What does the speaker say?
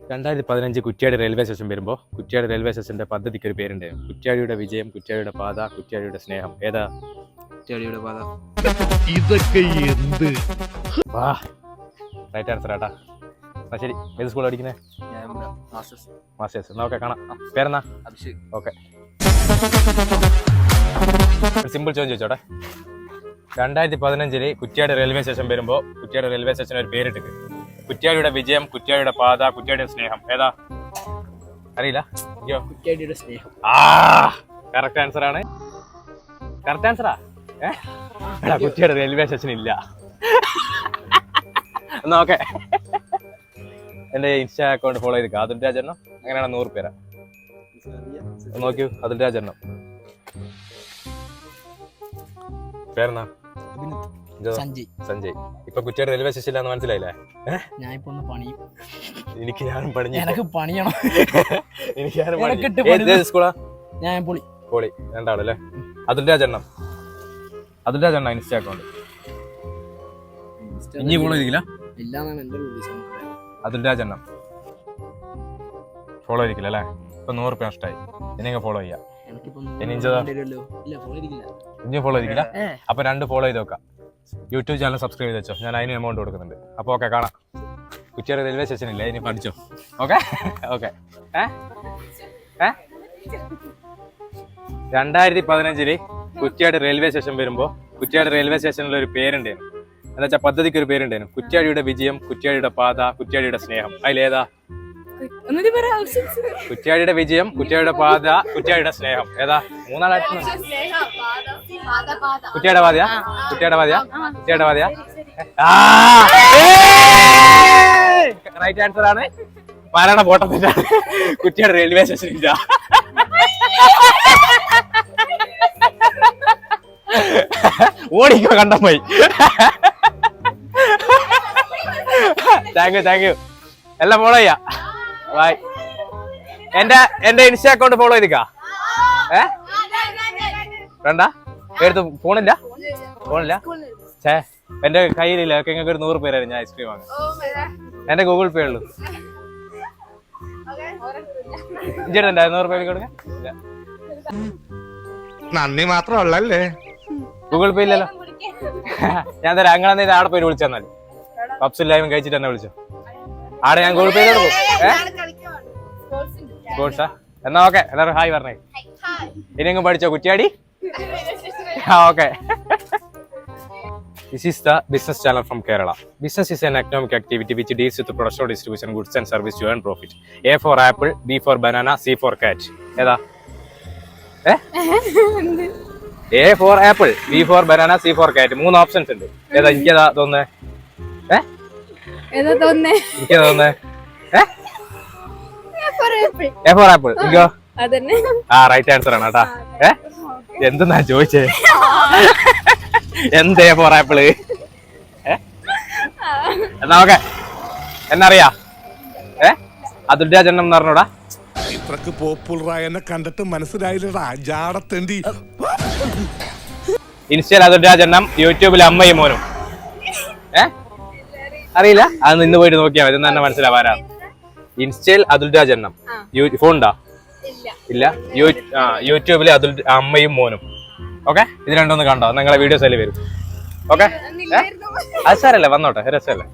2015 Kuttiadi railway station വരുമ്പോൾ Kuttiadi railway സ്റ്റേഷന്റെ പദ്ധതിക്ക് ഒരു പേരുണ്ട്. കുറ്റ്യാടിയുടെ വിജയം, കുറ്റ്യാടിയുടെ പാത, കുറ്റ്യാടിയുടെ സ്നേഹം. ഏതാ? കുറ്റ്യാടിയുടെ പാത. ഇതൊക്കെ എന്ത്? വാ, റൈറ്റ് ആൻസർ ആട്ടാ. എന്നാ ശരി, ഏത് സ്കൂളിൽ പഠിക്കുന്നത്? മാസ്റ്റേഴ്സ്. എന്നാ ഓക്കെ, കാണാം. പേരെന്നാ? അഭിഷേക്. ഓക്കെ. സിമ്പിൾ ചോദ്യം ചോദിച്ചോട്ടെ. 2015 കുറ്റ്യാടി റെയിൽവേ സ്റ്റേഷൻ വരുമ്പോൾ കുറ്റ്യാടി റെയിൽവേ സ്റ്റേഷൻ ഒരു പേരിട്ടിട്ട്. കുറ്റ്യാടിയുടെ വിജയം, കുറ്റ്യാടിയുടെ പാത, കുറ്റ്യാടിയുടെ സ്നേഹം. ഏതാ? അറിയില്ല? കുറ്റ്യാടിയുടെ സ്നേഹം. കറക്റ്റ് ആൻസർ ആണ്. കറക്റ്റ് ആൻസറാ. കുറ്റ്യാടി റെയിൽവേ സ്റ്റേഷൻ ഇല്ല. എന്നാ ഓക്കെ. എന്റെ ഇൻസ്റ്റാ അക്കൗണ്ട് ഫോളോ ചെയ്ത് അതുൽ രാജെണ്ണം. അങ്ങനെയാണ് 100 പേരാ. നോക്കൂ, അതുൽ രാജെണ്ണം. പേരെന്നാ? സഞ്ജയ്. ഇപ്പൊ കുറ്റ്യാടി റെയിൽവേ സ്റ്റേഷനിലാന്ന് മനസ്സിലായില്ലേ? എനിക്ക് ഞാനും പണിയണം. സ്കൂളാ? പോളി. രണ്ടാളല്ലേ? അതുൽ രാജെണ്ണം ഇൻസ്റ്റാ അക്കൗണ്ട്. ഇനി ഫോളോ ചെയ്തില്ല? അതുൽ രാജെണ്ണം ഫോളോ ചെയ്തില്ല അല്ലേ? ഇപ്പൊ 100 രൂപ നഷ്ടമായി. ഇനി ഫോളോ ചെയ്യാം. ഇനി ഫോളോ ചെയ്തില്ല? അപ്പൊ 2 ഫോളോ ചെയ്ത് നോക്കാം. യൂട്യൂബ് ചാനൽ സബ്സ്ക്രൈബ് ചെയ്ത് വെച്ചോ. ഞാൻ അതിന് എമൗണ്ട് കൊടുക്കുന്നുണ്ട്. അപ്പോൾ ഓക്കെ, കാണാം. കുറ്റ്യാടി റെയിൽവേ സ്റ്റേഷൻ ഇല്ല, ഇനി പഠിച്ചോ. ഓക്കെ. 2015 കുറ്റ്യാടി റെയിൽവേ സ്റ്റേഷൻ വരുമ്പോൾ കുറ്റ്യാടി റെയിൽവേ സ്റ്റേഷനിൽ ഒരു പേരുണ്ടായിരുന്നു. എന്താ വെച്ചാൽ പദ്ധതിക്ക് ഒരു പേരുണ്ടായിരുന്നു. കുറ്റ്യാടിയുടെ വിജയം, കുറ്റ്യാടിയുടെ പാത, കുറ്റ്യാടിയുടെ സ്നേഹം. അതിലേതാ? കുറ്റ്യാടിയുടെ വിജയം, കുറ്റ്യാടിയുടെ പാത, കുറ്റ്യാടിയുടെ സ്നേഹം. ഏതാ? മൂന്നാളായിട്ട് കുറ്റ്യാടിയുടെ പാതയാ? റൈറ്റ് ആൻസർ ആണ്. പാലാണ പോട്ടത്തില്ല. കുറ്റ്യാടി റെയിൽവേ സ്റ്റേഷൻ ഇല്ല. ഓടിക്കോ, കണ്ടം പോയി. Thank you. എല്ലാം ഫോളോ ചെയ്യാ. ബൈ. എന്റെ ഇൻസ്റ്റാ അക്കൗണ്ട് ഫോളോ ചെയ്തിക്കാ. വേണ്ട, എടുത്ത് ഫോണില്ല. എന്റെ കയ്യിലില്ല. നിങ്ങൾക്ക് ഒരു 100 പേരായിരുന്നു ഞാൻ ഐസ്ക്രീം വാങ്ങാൻ. എന്റെ ഗൂഗിൾ പേ ഉള്ളു. ഇഞ്ചിട്ടുണ്ടോ 100 രൂപ കൊടുക്കാൻ? നന്ദി മാത്രമല്ലേ? ഗൂഗിൾ പേ ഇല്ലല്ലോ. ഞാൻ തരാം. അങ്ങനെ ആടെ പോയി വിളിച്ചാൽ പപ്സില്ലായ്മ കഴിച്ചിട്ട് എന്നെ വിളിച്ചോ. ആടെ ഞാൻ ഗൂഗിൾ പേ കൊടുക്കും. സ്പോർട്സാ? എന്നാ ഓക്കെ, എല്ലാവരും ഹായ് പറഞ്ഞേ. ഇനിയെങ്കിലും പഠിച്ചോ Kuttiyadi? Okay. This is the business channel from Kerala. Business is an economic activity which deals with the production or distribution goods and service to earn profit. A for apple, B for banana, C for cat. ഏതാ? A for apple, B for banana, C for cat. 3 options ഉണ്ട്. ഏതാ? എനിക്കേതാ തോന്നുന്നേ? എനിക്കേതാ തോന്നുന്നേ? A for apple. എനിക്കോ? Right answer ആണ് കേട്ടാ. എന്തെന്നാ ചോദിച്ചേ? എന്ത് A for apple? എന്നാ ഓക്കെ. എന്നറിയാ? അതുൽ രാജെണ്ണം എന്ന് പറഞ്ഞൂടാ. ഇത്രക്ക് പോപ്പുലറായ എന്നെ കണ്ടിട്ട് മനസ്സിലായില്ലടാ ജാടത്തേണ്ടി. ഇൻസ്റ്റയിൽ അതുൽ രാജെണ്ണം, യൂട്യൂബിൽ അമ്മയും മോനും. അറിയില്ല? അത് ഇന്ന് പോയിട്ട് നോക്കിയാൽ മതി, തന്നെ മനസ്സിലാവാനാ. ഇൻസ്റ്റയിൽ അതുൽ രാജെണ്ണം. ഫോൺ ഉണ്ടോ? ഇല്ല. യൂട്യൂബിൽ അമ്മയും മോനും. ഓക്കെ, ഇത് രണ്ടൊന്ന് കണ്ടോ? നിങ്ങളെ വീഡിയോസ് അതിൽ വരും. ഓക്കെ, അത് സാരല്ലേ, വന്നോട്ടെ, രസമല്ലേ.